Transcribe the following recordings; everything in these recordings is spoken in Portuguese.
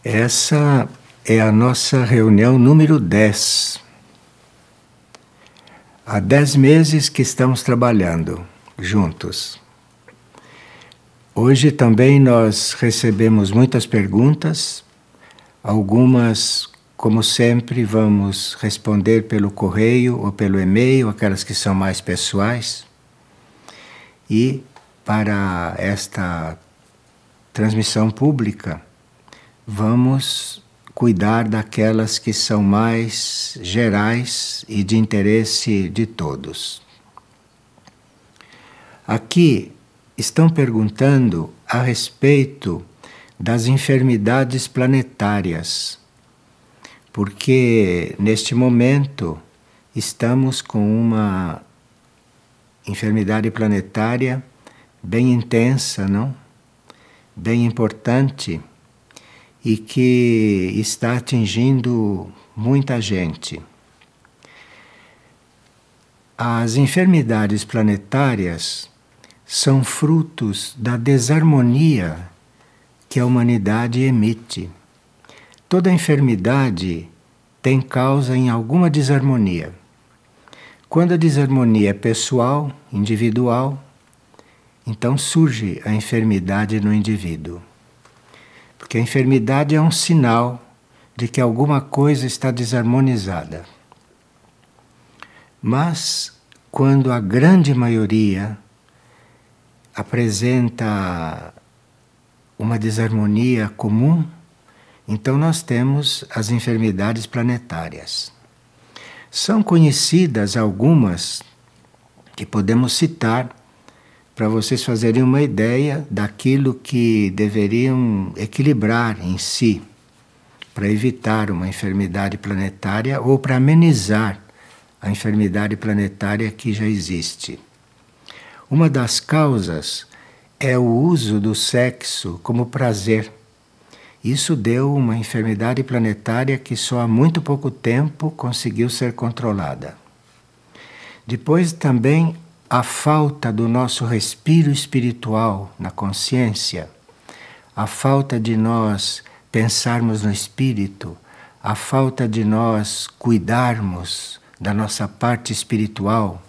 Essa é a nossa reunião número 10. Há 10 meses que estamos trabalhando juntos. Hoje também nós recebemos muitas perguntas, algumas, como sempre, vamos responder pelo correio ou pelo e-mail, aquelas que são mais pessoais. E para esta transmissão pública, vamos cuidar daquelas que são mais gerais e de interesse de todos. Aqui estão perguntando a respeito das enfermidades planetárias, porque neste momento estamos com uma enfermidade planetária bem intensa, não? Bem importante, e que está atingindo muita gente. As enfermidades planetárias são frutos da desarmonia que a humanidade emite. Toda enfermidade tem causa em alguma desarmonia. Quando a desarmonia é pessoal, individual, então surge a enfermidade no indivíduo. Porque a enfermidade é um sinal de que alguma coisa está desarmonizada. Mas, quando a grande maioria apresenta uma desarmonia comum, então nós temos as enfermidades planetárias. São conhecidas algumas que podemos citar para vocês fazerem uma ideia daquilo que deveriam equilibrar em si para evitar uma enfermidade planetária ou para amenizar a enfermidade planetária que já existe. Uma das causas é o uso do sexo como prazer. Isso deu uma enfermidade planetária que só há muito pouco tempo conseguiu ser controlada. Depois também a falta do nosso respiro espiritual na consciência, a falta de nós pensarmos no espírito, a falta de nós cuidarmos da nossa parte espiritual,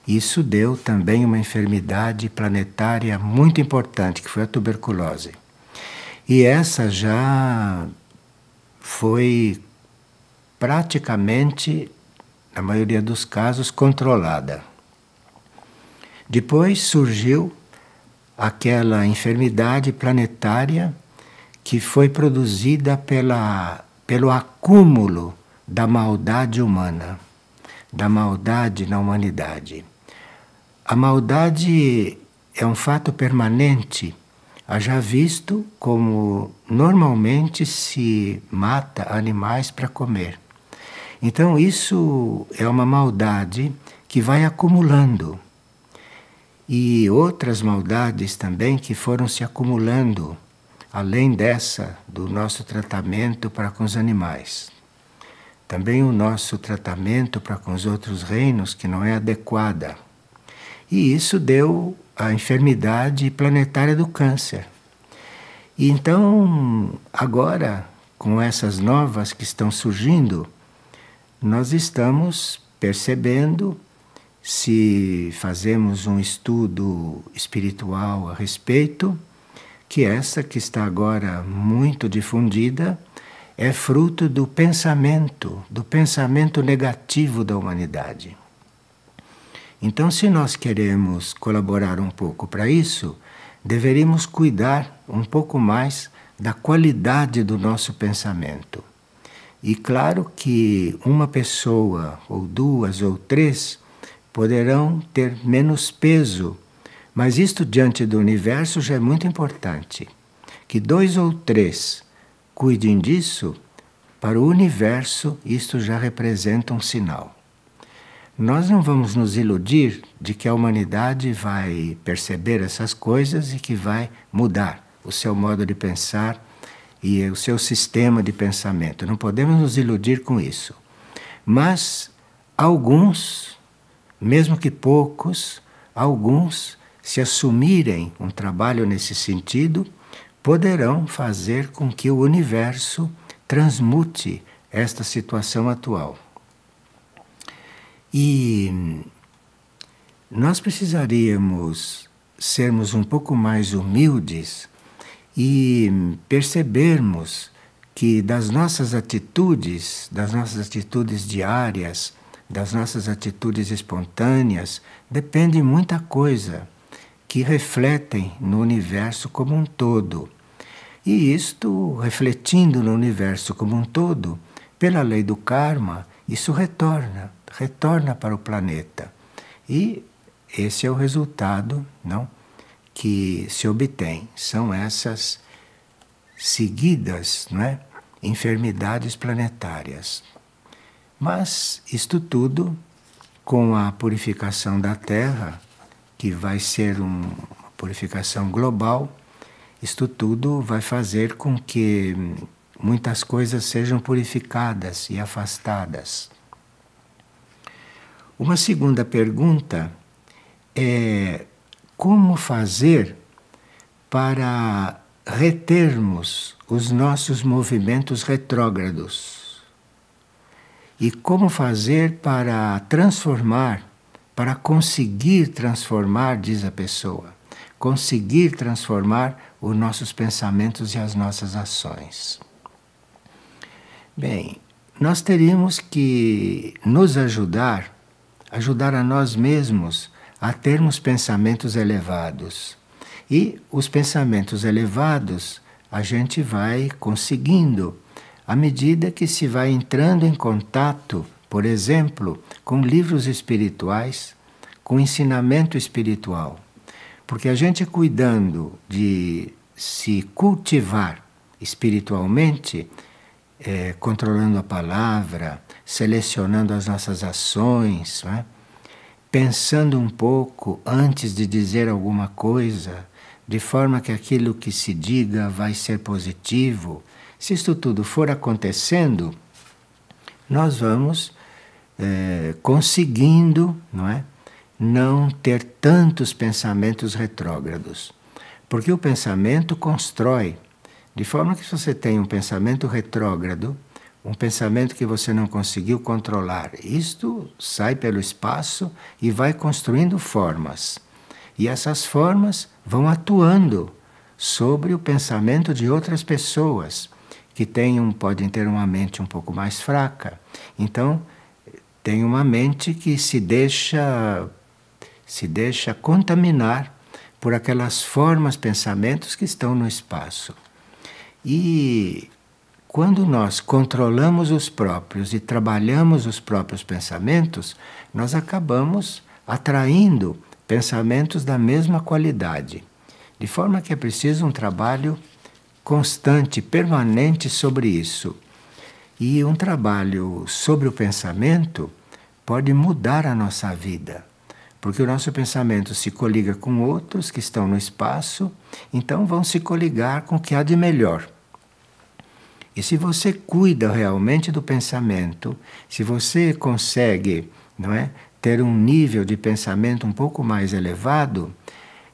isso deu também uma enfermidade planetária muito importante, que foi a tuberculose. E essa já foi praticamente, na maioria dos casos, controlada. Depois surgiu aquela enfermidade planetária que foi produzida pelo acúmulo da maldade humana, da maldade na humanidade. A maldade é um fato permanente, haja visto como normalmente se mata animais para comer. Então isso é uma maldade que vai acumulando. E outras maldades também que foram se acumulando, além dessa do nosso tratamento para com os animais. Também o nosso tratamento para com os outros reinos, que não é adequada. E isso deu a enfermidade planetária do câncer. E então, agora, com essas novas que estão surgindo, nós estamos percebendo, se fazemos um estudo espiritual a respeito, que essa que está agora muito difundida é fruto do pensamento negativo da humanidade. Então, se nós queremos colaborar um pouco para isso, deveríamos cuidar um pouco mais da qualidade do nosso pensamento. E claro que uma pessoa, ou duas, ou três, poderão ter menos peso, mas isto diante do universo já é muito importante. Que 2 ou 3 cuidem disso, para o universo isto já representa um sinal. Nós não vamos nos iludir de que a humanidade vai perceber essas coisas e que vai mudar o seu modo de pensar e o seu sistema de pensamento. Não podemos nos iludir com isso. Mas alguns, mesmo que poucos, alguns, se assumirem um trabalho nesse sentido, poderão fazer com que o universo transmute esta situação atual. E nós precisaríamos sermos um pouco mais humildes e percebermos que das nossas atitudes diárias, das nossas atitudes espontâneas, depende muita coisa que refletem no universo como um todo. E isto, refletindo no universo como um todo, pela lei do karma, isso retorna para o planeta. E esse é o resultado, não, que se obtém. São essas seguidas, não é, enfermidades planetárias. Mas isto tudo, com a purificação da Terra, que vai ser uma purificação global, isto tudo vai fazer com que muitas coisas sejam purificadas e afastadas. Uma segunda pergunta é como fazer para retermos os nossos movimentos retrógrados? E como fazer para transformar, para conseguir transformar, diz a pessoa, conseguir transformar os nossos pensamentos e as nossas ações? Bem, nós teríamos que nos ajudar a nós mesmos a termos pensamentos elevados. E os pensamentos elevados a gente vai conseguindo à medida que se vai entrando em contato, por exemplo, com livros espirituais, com ensinamento espiritual. Porque a gente cuidando de se cultivar espiritualmente, controlando a palavra, selecionando as nossas ações, não é? Pensando um pouco antes de dizer alguma coisa, de forma que aquilo que se diga vai ser positivo. Se isto tudo for acontecendo, nós vamos conseguindo, não é, não ter tantos pensamentos retrógrados. Porque o pensamento constrói, de forma que se você tem um pensamento retrógrado, um pensamento que você não conseguiu controlar, isto sai pelo espaço e vai construindo formas. E essas formas vão atuando sobre o pensamento de outras pessoas que podem ter uma mente um pouco mais fraca. Então, tem uma mente que se deixa contaminar por aquelas formas, pensamentos que estão no espaço. E quando nós controlamos os próprios e trabalhamos os próprios pensamentos, nós acabamos atraindo pensamentos da mesma qualidade. De forma que é preciso um trabalho constante, permanente sobre isso. E um trabalho sobre o pensamento pode mudar a nossa vida. Porque o nosso pensamento se coliga com outros que estão no espaço, então vão se coligar com o que há de melhor. E se você cuida realmente do pensamento, se você consegue, não é, ter um nível de pensamento um pouco mais elevado,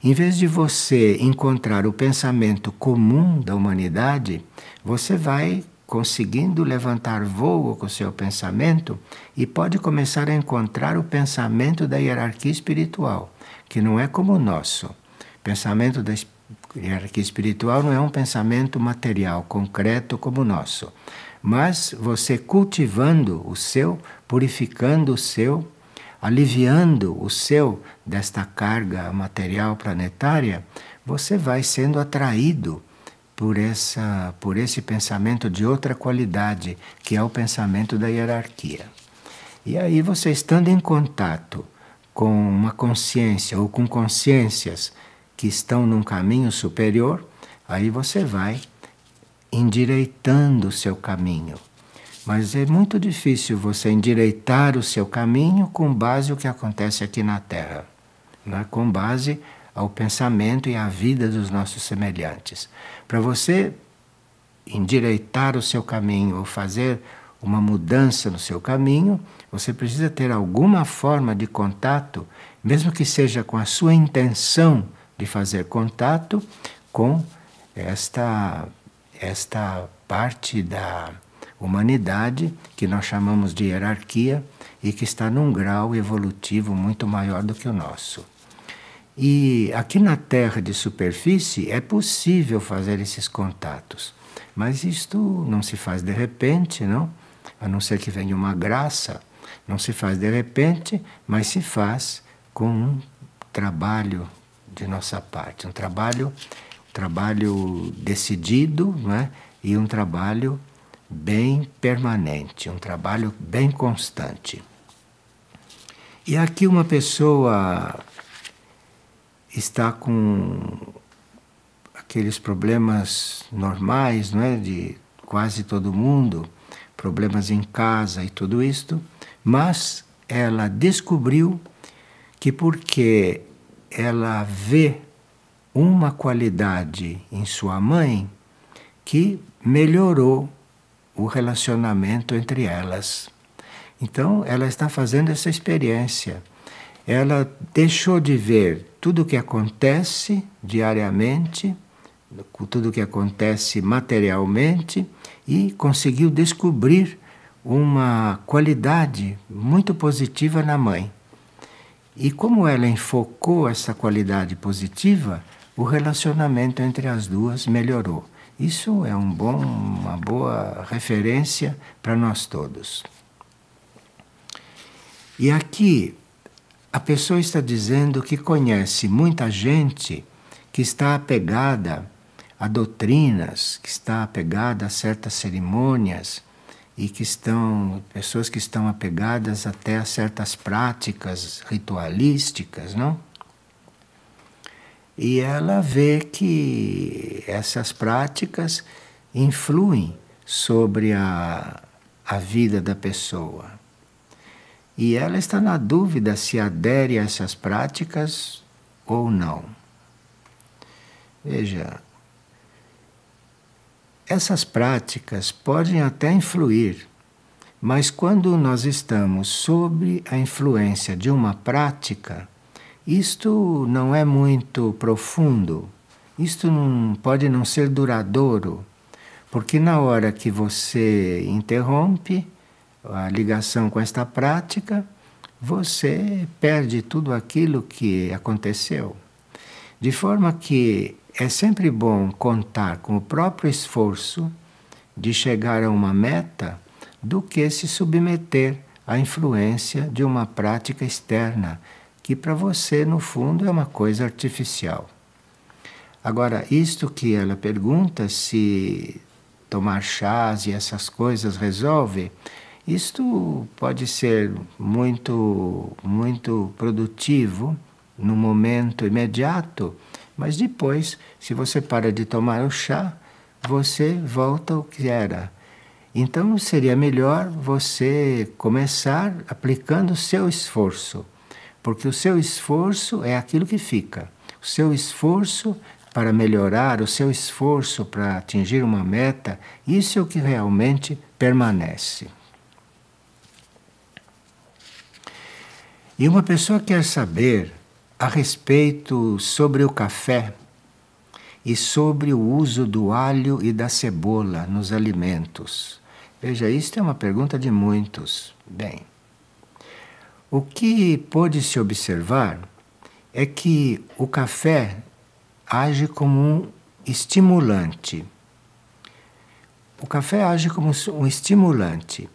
em vez de você encontrar o pensamento comum da humanidade, você vai conseguindo levantar voo com o seu pensamento e pode começar a encontrar o pensamento da hierarquia espiritual, que não é como o nosso. O pensamento da hierarquia espiritual não é um pensamento material, concreto como o nosso. Mas você cultivando o seu, purificando o seu, aliviando o seu desta carga material planetária, você vai sendo atraído por esse pensamento de outra qualidade, que é o pensamento da hierarquia. E aí você estando em contato com uma consciência ou com consciências que estão num caminho superior, aí você vai endireitando o seu caminho. Mas é muito difícil você endireitar o seu caminho com base no que acontece aqui na Terra, né? Com base ao pensamento e à vida dos nossos semelhantes. Para você endireitar o seu caminho ou fazer uma mudança no seu caminho, você precisa ter alguma forma de contato, mesmo que seja com a sua intenção de fazer contato com esta parte da humanidade que nós chamamos de hierarquia e que está num grau evolutivo muito maior do que o nosso. E aqui na Terra de superfície é possível fazer esses contatos, mas isto não se faz de repente, não? A não ser que venha uma graça, não se faz de repente, mas se faz com um trabalho de nossa parte, um trabalho decidido, não é? E um trabalho bem permanente, um trabalho bem constante. E aqui uma pessoa está com aqueles problemas normais, não é, de quase todo mundo, problemas em casa e tudo isto, mas ela descobriu que porque ela vê uma qualidade em sua mãe que melhorou o relacionamento entre elas. Então, ela está fazendo essa experiência. Ela deixou de ver tudo o que acontece diariamente, tudo o que acontece materialmente, e conseguiu descobrir uma qualidade muito positiva na mãe. E como ela enfocou essa qualidade positiva, o relacionamento entre as duas melhorou. Isso é uma boa referência para nós todos. E aqui a pessoa está dizendo que conhece muita gente que está apegada a doutrinas, que está apegada a certas cerimônias e que pessoas que estão apegadas até a certas práticas ritualísticas, não? E ela vê que essas práticas influem sobre a vida da pessoa. E ela está na dúvida se adere a essas práticas ou não. Veja, essas práticas podem até influir, mas quando nós estamos sob a influência de uma prática, isto não é muito profundo, isto pode não ser duradouro, porque na hora que você interrompe a ligação com esta prática, você perde tudo aquilo que aconteceu. De forma que é sempre bom contar com o próprio esforço de chegar a uma meta do que se submeter à influência de uma prática externa, que para você, no fundo, é uma coisa artificial. Agora, isto que ela pergunta, se tomar chás e essas coisas resolve, isto pode ser muito produtivo no momento imediato, mas depois, se você para de tomar o chá, você volta ao que era. Então seria melhor você começar aplicando o seu esforço, porque o seu esforço é aquilo que fica. O seu esforço para melhorar, o seu esforço para atingir uma meta, isso é o que realmente permanece. E uma pessoa quer saber a respeito sobre o café e sobre o uso do alho e da cebola nos alimentos. Veja, isto é uma pergunta de muitos. Bem, o que pôde-se observar é que o café age como um estimulante. O café age como um estimulante.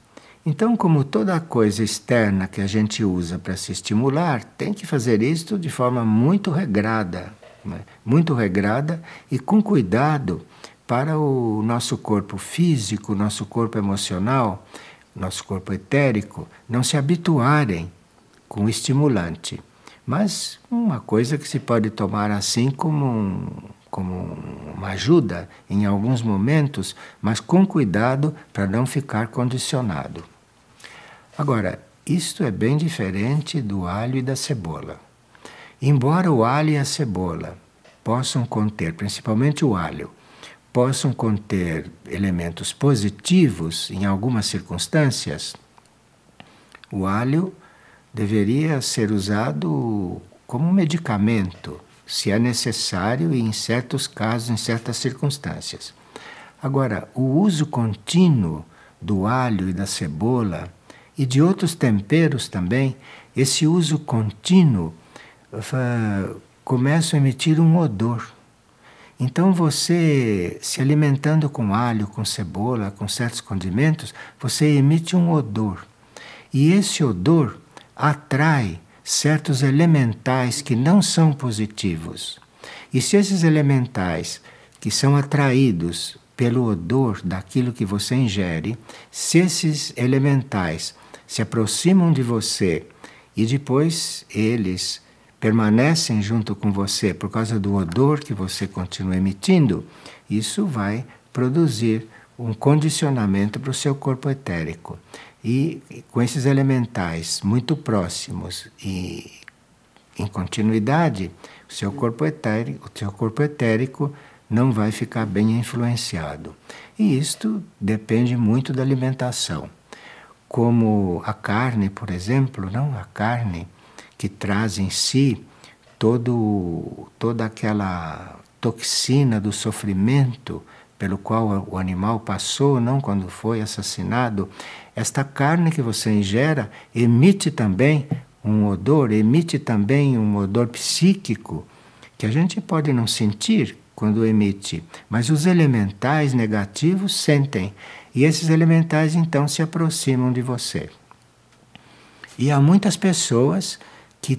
Então, como toda coisa externa que a gente usa para se estimular, tem que fazer isto de forma muito regrada, né? Muito regrada e com cuidado para o nosso corpo físico, nosso corpo emocional, nosso corpo etérico, não se habituarem com o estimulante. Mas uma coisa que se pode tomar assim como uma ajuda em alguns momentos, mas com cuidado para não ficar condicionado. Agora, isto é bem diferente do alho e da cebola. Embora o alho e a cebola possam conter, principalmente o alho, possam conter elementos positivos em algumas circunstâncias, o alho deveria ser usado como um medicamento se é necessário e em certos casos, em certas circunstâncias. Agora, o uso contínuo do alho e da cebola e de outros temperos também, esse uso contínuo começa a emitir um odor. Então você, se alimentando com alho, com cebola, com certos condimentos, você emite um odor. E esse odor atrai certos elementais que não são positivos. E se esses elementais que são atraídos pelo odor daquilo que você ingere, se esses elementais se aproximam de você e depois eles permanecem junto com você por causa do odor que você continua emitindo, isso vai produzir um condicionamento para o seu corpo etérico. E com esses elementais muito próximos e em continuidade, o seu corpo etérico não vai ficar bem influenciado. E isto depende muito da alimentação. Como a carne, por exemplo, não? A carne que traz em si toda aquela toxina do sofrimento pelo qual o animal passou, não, quando foi assassinado, esta carne que você ingera emite também um odor psíquico que a gente pode não sentir quando emite, mas os elementais negativos sentem, e esses elementais então se aproximam de você. E há muitas pessoas que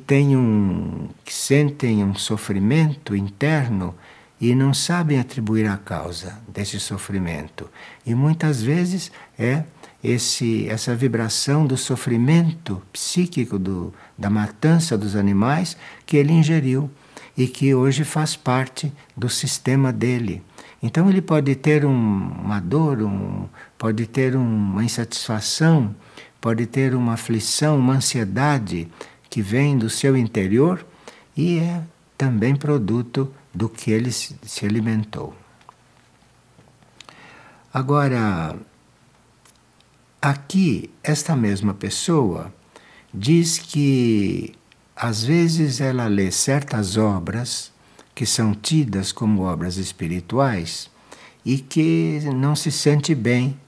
sentem um sofrimento interno e não sabem atribuir a causa desse sofrimento. E muitas vezes é essa vibração do sofrimento psíquico da matança dos animais que ele ingeriu e que hoje faz parte do sistema dele. Então ele pode ter uma dor, pode ter uma insatisfação, pode ter uma aflição, uma ansiedade que vem do seu interior e é também produto do que ele se alimentou. Agora, aqui, esta mesma pessoa diz que às vezes ela lê certas obras que são tidas como obras espirituais e que não se sente bem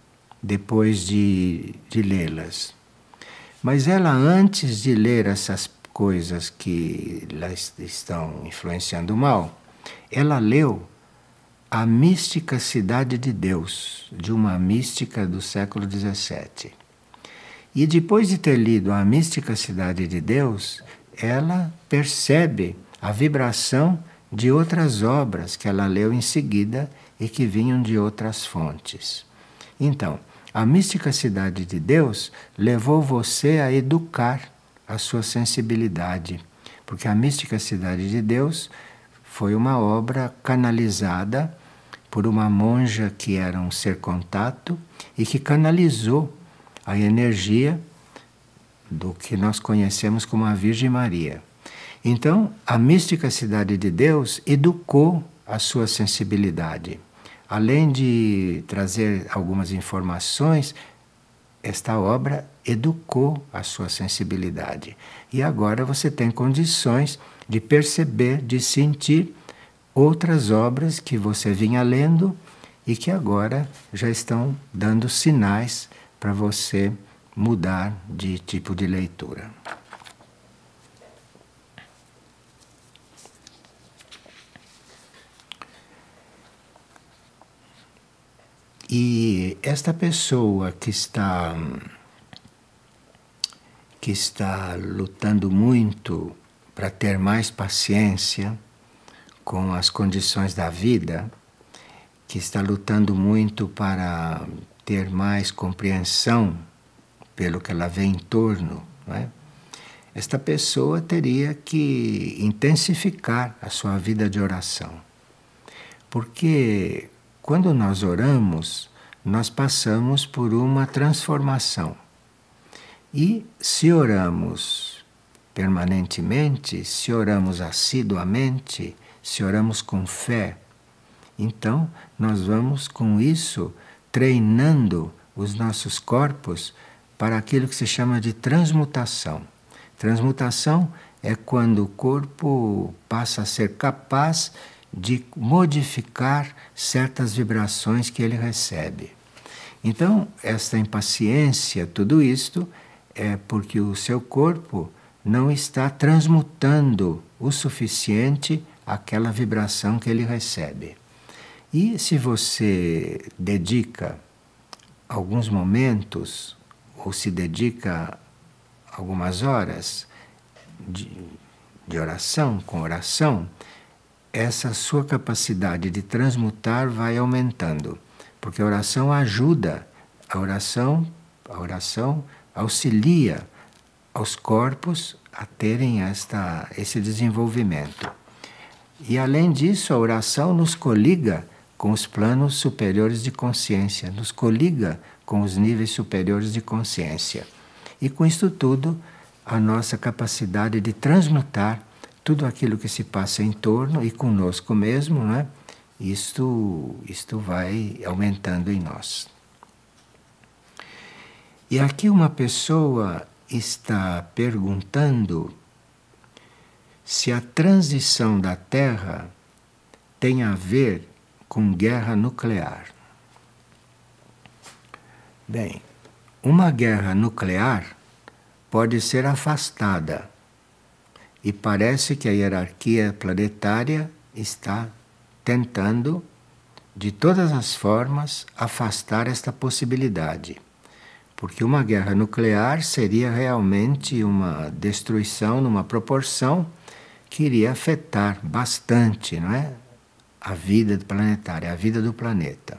depois de lê-las. Mas ela, antes de ler essas coisas que estão influenciando mal, ela leu A Mística Cidade de Deus, de uma mística do século XVII. E depois de ter lido A Mística Cidade de Deus, ela percebe a vibração de outras obras que ela leu em seguida e que vinham de outras fontes. Então, A Mística Cidade de Deus levou você a educar a sua sensibilidade, porque A Mística Cidade de Deus foi uma obra canalizada por uma monja que era um ser contato e que canalizou a energia do que nós conhecemos como a Virgem Maria. Então, A Mística Cidade de Deus educou a sua sensibilidade. Além de trazer algumas informações, esta obra educou a sua sensibilidade. E agora você tem condições de perceber, de sentir outras obras que você vinha lendo e que agora já estão dando sinais para você mudar de tipo de leitura. E esta pessoa que está lutando muito para ter mais paciência com as condições da vida, que está lutando muito para ter mais compreensão pelo que ela vê em torno, não é? Esta pessoa teria que intensificar a sua vida de oração. Porque quando nós oramos, nós passamos por uma transformação. E se oramos permanentemente, se oramos assiduamente, se oramos com fé, então nós vamos com isso treinando os nossos corpos para aquilo que se chama de transmutação. Transmutação é quando o corpo passa a ser capaz de modificar certas vibrações que ele recebe. Então, esta impaciência, tudo isto, é porque o seu corpo não está transmutando o suficiente aquela vibração que ele recebe. E se você dedica alguns momentos, ou se dedica algumas horas de oração, com oração, essa sua capacidade de transmutar vai aumentando. Porque a oração ajuda, a oração auxilia aos corpos a terem esse desenvolvimento. E além disso, a oração nos coliga com os planos superiores de consciência, nos coliga com os níveis superiores de consciência. E com isto tudo, a nossa capacidade de transmutar tudo aquilo que se passa em torno e conosco mesmo, né? Isto vai aumentando em nós. E aqui uma pessoa está perguntando se a transição da Terra tem a ver com guerra nuclear. Bem, uma guerra nuclear pode ser afastada e parece que a hierarquia planetária está tentando, de todas as formas, afastar esta possibilidade. Porque uma guerra nuclear seria realmente uma destruição numa proporção que iria afetar bastante, não é? A vida planetária, a vida do planeta.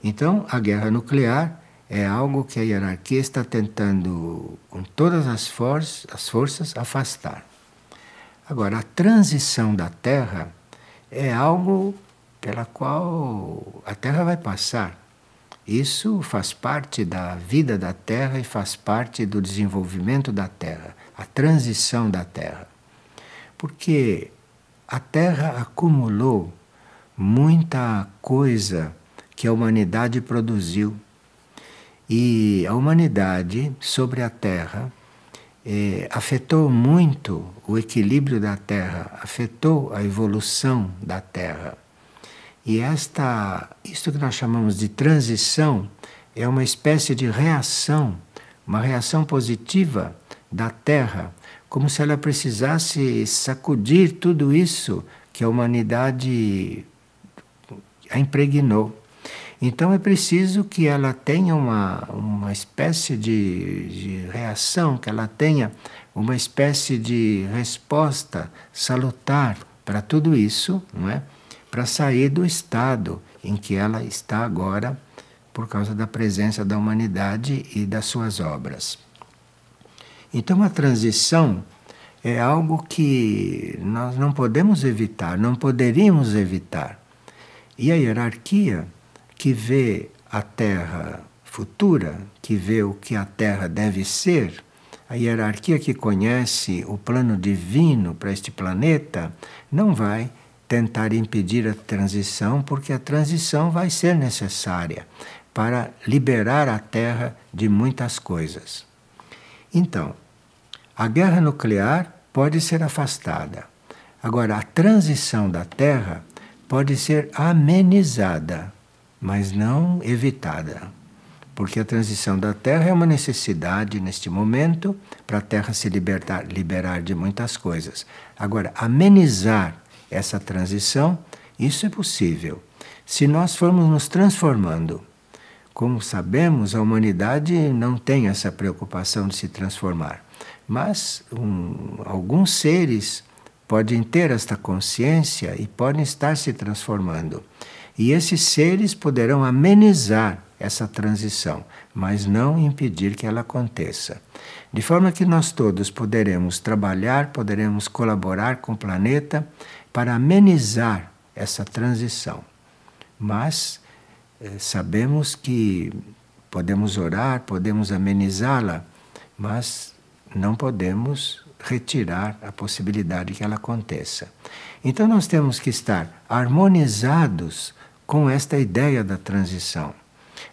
Então, a guerra nuclear é algo que a hierarquia está tentando, com todas as forças, afastar. Agora, a transição da Terra é algo pela qual a Terra vai passar. Isso faz parte da vida da Terra e faz parte do desenvolvimento da Terra, a transição da Terra. Porque a Terra acumulou muita coisa que a humanidade produziu. E a humanidade sobre a Terra afetou muito o equilíbrio da Terra, afetou a evolução da Terra. E isto que nós chamamos de transição é uma espécie de reação, uma reação positiva da Terra, como se ela precisasse sacudir tudo isso que a humanidade a impregnou. Então é preciso que ela tenha uma espécie de reação, que ela tenha uma espécie de resposta salutar para tudo isso, não é? Para sair do estado em que ela está agora, por causa da presença da humanidade e das suas obras. Então a transição é algo que nós não podemos evitar, não poderíamos evitar. E a hierarquia que vê a Terra futura, que vê o que a Terra deve ser, a hierarquia que conhece o plano divino para este planeta, não vai tentar impedir a transição, porque a transição vai ser necessária para liberar a Terra de muitas coisas. Então, a guerra nuclear pode ser afastada. Agora, a transição da Terra pode ser amenizada, mas não evitada. Porque a transição da Terra é uma necessidade neste momento para a Terra se liberar de muitas coisas. Agora, amenizar essa transição, isso é possível. Se nós formos nos transformando. Como sabemos, a humanidade não tem essa preocupação de se transformar. Mas alguns seres podem ter esta consciência e podem estar se transformando. E esses seres poderão amenizar essa transição, mas não impedir que ela aconteça. De forma que nós todos poderemos trabalhar, poderemos colaborar com o planeta para amenizar essa transição. Mas sabemos que podemos orar, podemos amenizá-la, mas não podemos retirar a possibilidade que ela aconteça. Então nós temos que estar harmonizados com esta ideia da transição.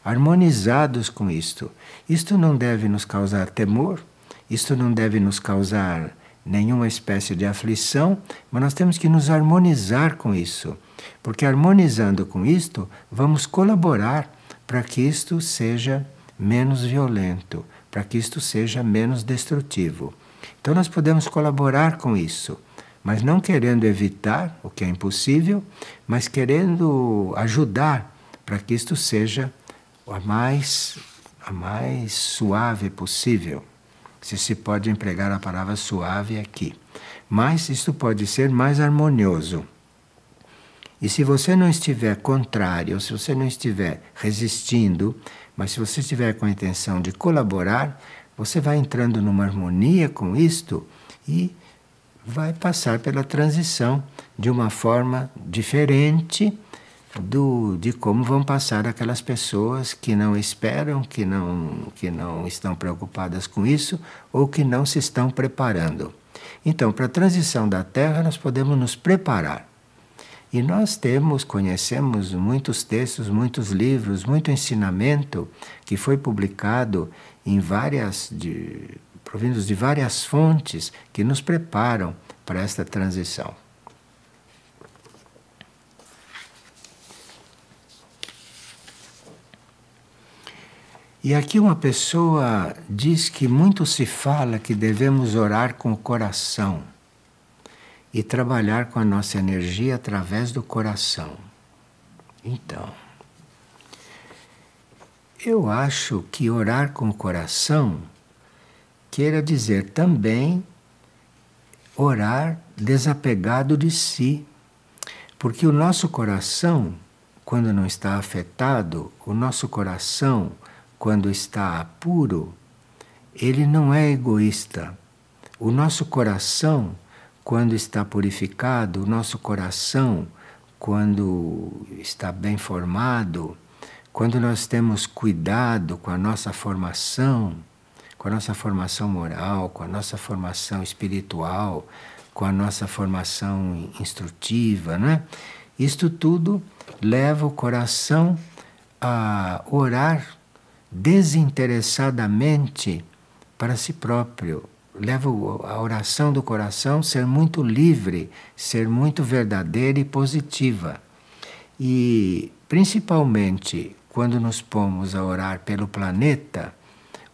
Harmonizados com isto. Isto não deve nos causar temor, isto não deve nos causar nenhuma espécie de aflição, mas nós temos que nos harmonizar com isso, porque harmonizando com isto, vamos colaborar para que isto seja menos violento, para que isto seja menos destrutivo. Então nós podemos colaborar com isso, mas não querendo evitar, o que é impossível, mas querendo ajudar para que isto seja a mais suave possível. Se pode empregar a palavra suave aqui. Mas isto pode ser mais harmonioso. E se você não estiver contrário, se você não estiver resistindo, mas se você estiver com a intenção de colaborar, você vai entrando numa harmonia com isto e vai passar pela transição de uma forma diferente de como vão passar aquelas pessoas que não esperam, que não estão preocupadas com isso ou que não se estão preparando. Então, para a transição da Terra, nós podemos nos preparar. E nós conhecemos muitos textos, muitos livros, muito ensinamento que foi publicado em provindos de várias fontes que nos preparam para esta transição. E aqui uma pessoa diz que muito se fala que devemos orar com o coração e trabalhar com a nossa energia através do coração. Então, eu acho que orar com o coração queira dizer também orar desapegado de si, porque o nosso coração, quando não está afetado, o nosso coração, quando está puro, ele não é egoísta. O nosso coração, quando está purificado, o nosso coração, quando está bem formado, quando nós temos cuidado com a nossa formação moral, com a nossa formação espiritual, com a nossa formação instrutiva, né? Isto tudo leva o coração a orar desinteressadamente para si próprio. Leva a oração do coração a ser muito livre, ser muito verdadeira e positiva. E principalmente quando nos pomos a orar pelo planeta,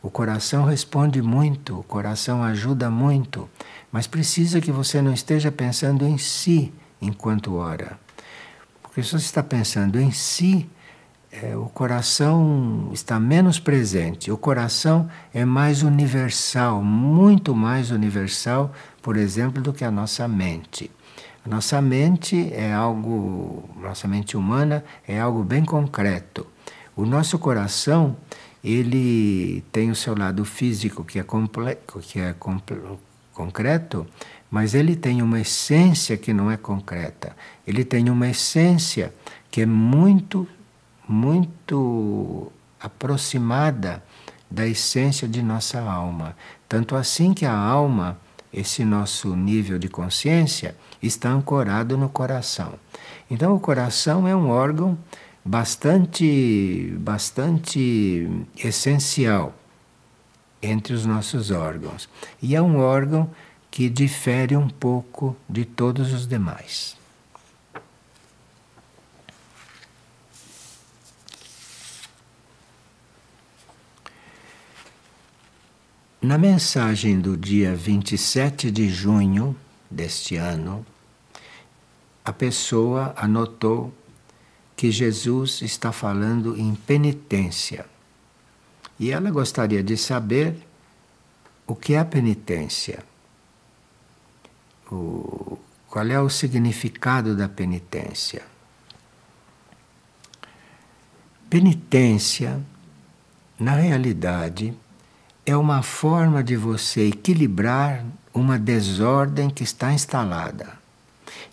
o coração responde muito, o coração ajuda muito, mas precisa que você não esteja pensando em si enquanto ora. Porque se você está pensando em si, o coração está menos presente. O coração é mais universal, muito mais universal, por exemplo, do que a nossa mente. A nossa mente nossa mente humana é algo bem concreto. O nosso coração, ele tem o seu lado físico que é concreto, mas ele tem uma essência que não é concreta. Ele tem uma essência que é muito aproximada da essência de nossa alma. Tanto assim que a alma, esse nosso nível de consciência, está ancorado no coração. Então o coração é um órgão bastante essencial entre os nossos órgãos. E é um órgão que difere um pouco de todos os demais. Na mensagem do dia 27 de junho deste ano, a pessoa anotou que Jesus está falando em penitência. E ela gostaria de saber o que é a penitência. Qual é o significado da penitência? Penitência, na realidade, é uma forma de você equilibrar uma desordem que está instalada.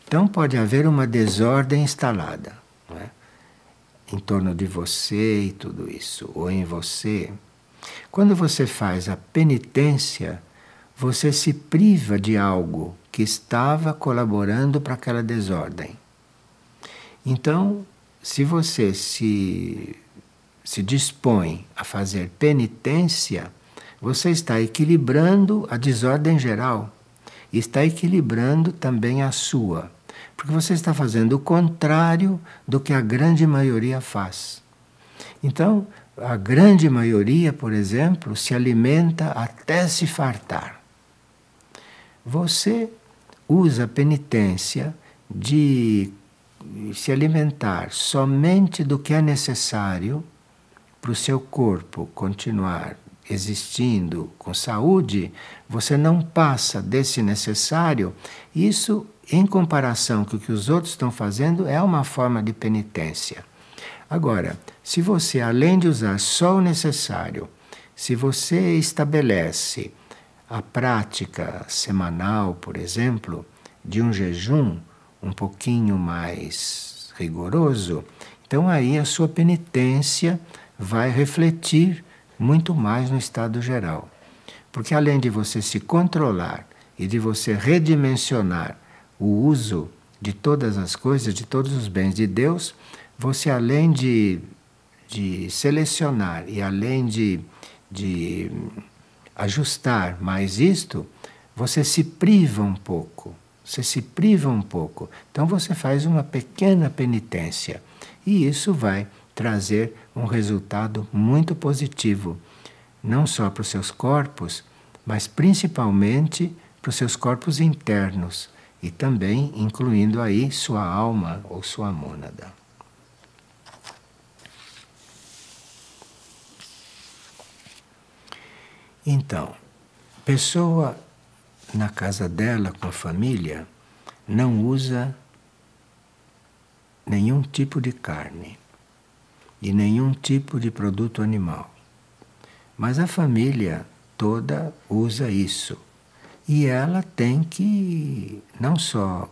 Então pode haver uma desordem instalada, não é? Em torno de você e tudo isso, ou em você. Quando você faz a penitência, você se priva de algo que estava colaborando para aquela desordem. Então, se você se dispõe a fazer penitência, você está equilibrando a desordem geral. e está equilibrando também a sua. Porque você está fazendo o contrário do que a grande maioria faz. Então, a grande maioria, por exemplo, se alimenta até se fartar. Você usa a penitência de se alimentar somente do que é necessário para o seu corpo continuar existindo com saúde. Você não passa desse necessário. Isso, em comparação com o que os outros estão fazendo, é uma forma de penitência. Agora, se você, além de usar só o necessário, se você estabelece a prática semanal, por exemplo, de um jejum um pouquinho mais rigoroso, então aí a sua penitência vai refletir muito mais no estado geral. Porque além de você se controlar e de você redimensionar o uso de todas as coisas, de todos os bens de Deus, você além de selecionar e além de ajustar mais isto, você se priva um pouco. Você se priva um pouco. Então você faz uma pequena penitência. E isso vai trazer um resultado muito positivo. Não só para os seus corpos, mas principalmente para os seus corpos internos. E também incluindo aí sua alma ou sua mônada. Então, pessoa na casa dela com a família não usa nenhum tipo de carne e nenhum tipo de produto animal. Mas a família toda usa isso. E ela tem que não só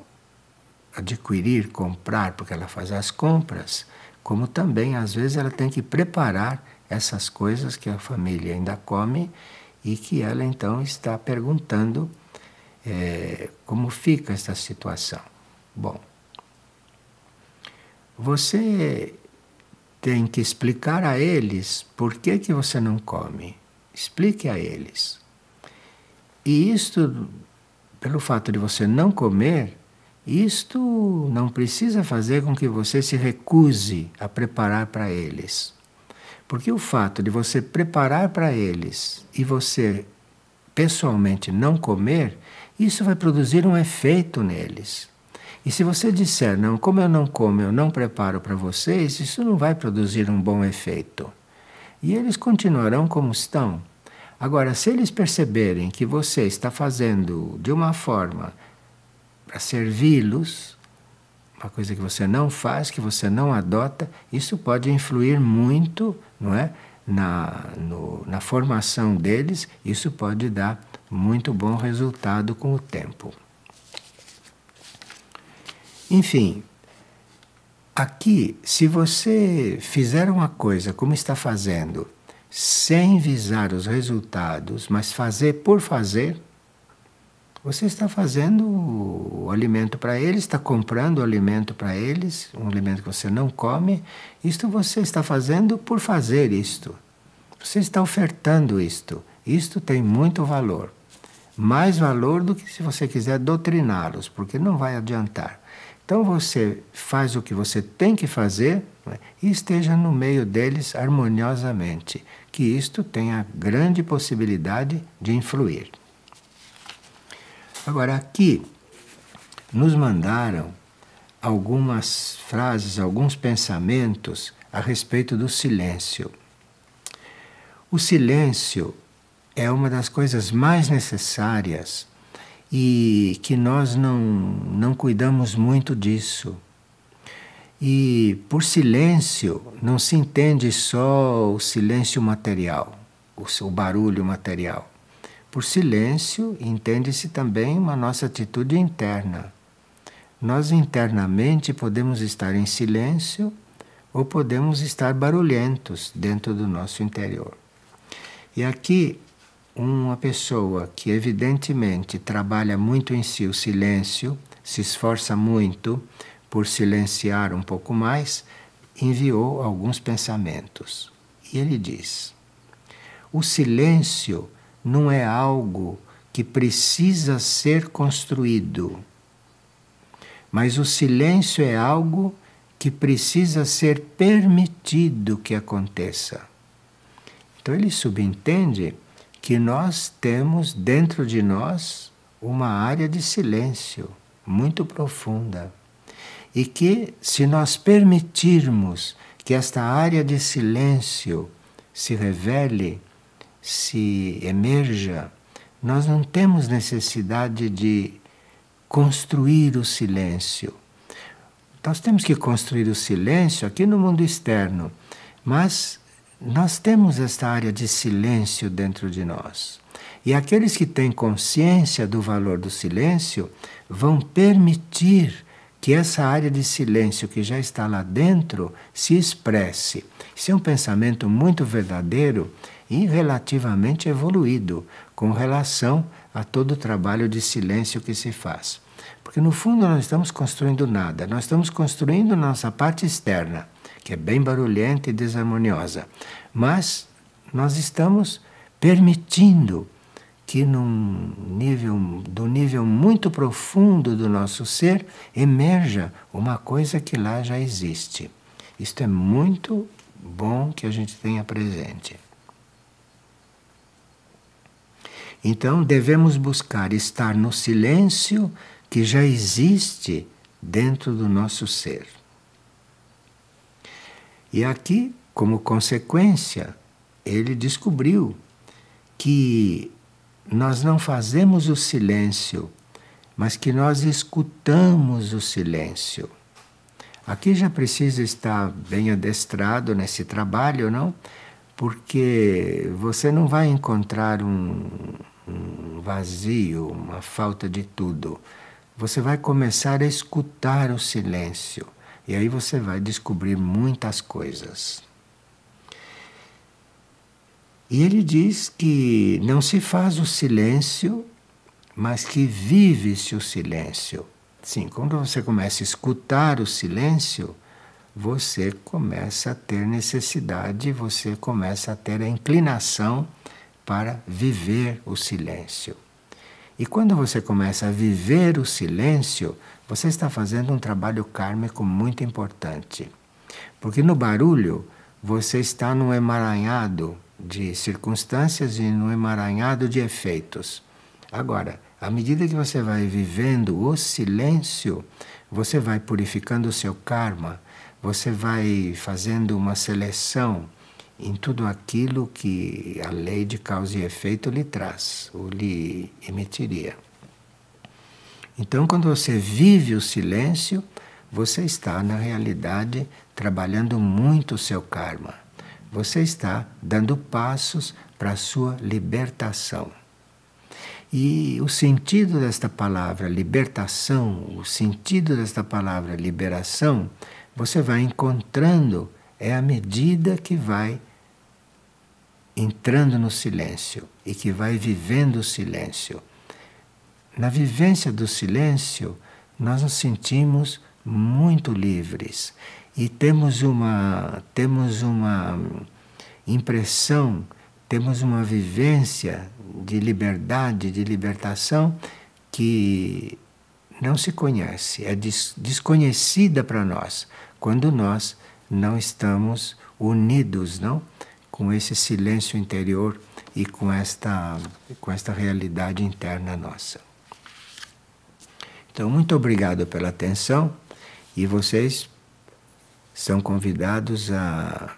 adquirir, comprar, porque ela faz as compras, como também, às vezes, ela tem que preparar essas coisas que a família ainda come e que ela, então, está perguntando como fica essa situação. Bom, você tem que explicar a eles por que você não come. Explique a eles. E isto, pelo fato de você não comer, isto não precisa fazer com que você se recuse a preparar para eles. Porque o fato de você preparar para eles e você pessoalmente não comer, isso vai produzir um efeito neles. E se você disser, não, como eu não como, eu não preparo para vocês, isso não vai produzir um bom efeito. E eles continuarão como estão. Agora, se eles perceberem que você está fazendo de uma forma para servi-los, uma coisa que você não faz, que você não adota, isso pode influir muito, não é, na formação deles, isso pode dar muito bom resultado com o tempo. Enfim, aqui, se você fizer uma coisa como está fazendo, sem visar os resultados, mas fazer por fazer, você está fazendo o alimento para eles, está comprando o alimento para eles, um alimento que você não come. Isto você está fazendo por fazer isto. Você está ofertando isto. Isto tem muito valor. Mais valor do que se você quiser doutriná-los, porque não vai adiantar. Então você faz o que você tem que fazer, né, e esteja no meio deles harmoniosamente, que isto tenha grande possibilidade de influir. Agora aqui nos mandaram algumas frases, alguns pensamentos a respeito do silêncio. O silêncio é uma das coisas mais necessárias e que nós não cuidamos muito disso. E por silêncio não se entende só o silêncio material, o barulho material. Por silêncio entende-se também uma nossa atitude interna. Nós internamente podemos estar em silêncio ou podemos estar barulhentos dentro do nosso interior. E aqui uma pessoa que evidentemente trabalha muito em si o silêncio, se esforça muito por silenciar um pouco mais, enviou alguns pensamentos. E ele diz: o silêncio não é algo que precisa ser construído. Mas o silêncio é algo que precisa ser permitido que aconteça. Então ele subentende que nós temos dentro de nós uma área de silêncio muito profunda. E que, se nós permitirmos que esta área de silêncio se revele, se emerja, nós não temos necessidade de construir o silêncio. Nós temos que construir o silêncio aqui no mundo externo, mas nós temos esta área de silêncio dentro de nós. E aqueles que têm consciência do valor do silêncio vão permitir que essa área de silêncio que já está lá dentro se expresse. Isso é um pensamento muito verdadeiro e relativamente evoluído com relação a todo o trabalho de silêncio que se faz. Porque no fundo nós não estamos construindo nada, nós estamos construindo nossa parte externa, que é bem barulhenta e desarmoniosa. Mas nós estamos permitindo que do nível muito profundo do nosso ser emerja uma coisa que lá já existe. Isto é muito bom que a gente tenha presente. Então devemos buscar estar no silêncio que já existe dentro do nosso ser. E aqui, como consequência, ele descobriu que nós não fazemos o silêncio, mas que nós escutamos o silêncio. Aqui já precisa estar bem adestrado nesse trabalho, não? Porque você não vai encontrar um vazio, uma falta de tudo. Você vai começar a escutar o silêncio. E aí você vai descobrir muitas coisas. E ele diz que não se faz o silêncio, mas que vive-se o silêncio. Sim, quando você começa a escutar o silêncio, você começa a ter necessidade, você começa a ter a inclinação para viver o silêncio. E quando você começa a viver o silêncio, você está fazendo um trabalho kármico muito importante. Porque no barulho, você está num emaranhado de circunstâncias e num emaranhado de efeitos. Agora, à medida que você vai vivendo o silêncio, você vai purificando o seu karma, você vai fazendo uma seleção em tudo aquilo que a lei de causa e efeito lhe traz, ou lhe emitiria. Então, quando você vive o silêncio, você está, na realidade, trabalhando muito o seu karma. Você está dando passos para a sua libertação. E o sentido desta palavra libertação, o sentido desta palavra liberação, você vai encontrando à medida que vai entrando no silêncio e que vai vivendo o silêncio. Na vivência do silêncio, nós nos sentimos muito livres e temos uma impressão, temos uma vivência de liberdade, de libertação que não se conhece, é desconhecida para nós, quando nós não estamos unidos, não, com esse silêncio interior e com esta realidade interna nossa. Então, muito obrigado pela atenção e vocês são convidados a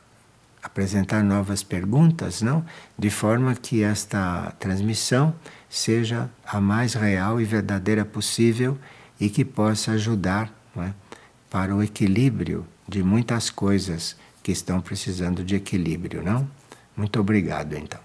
apresentar novas perguntas, não? De forma que esta transmissão seja a mais real e verdadeira possível e que possa ajudar, não é, para o equilíbrio de muitas coisas que estão precisando de equilíbrio, não? Muito obrigado, então.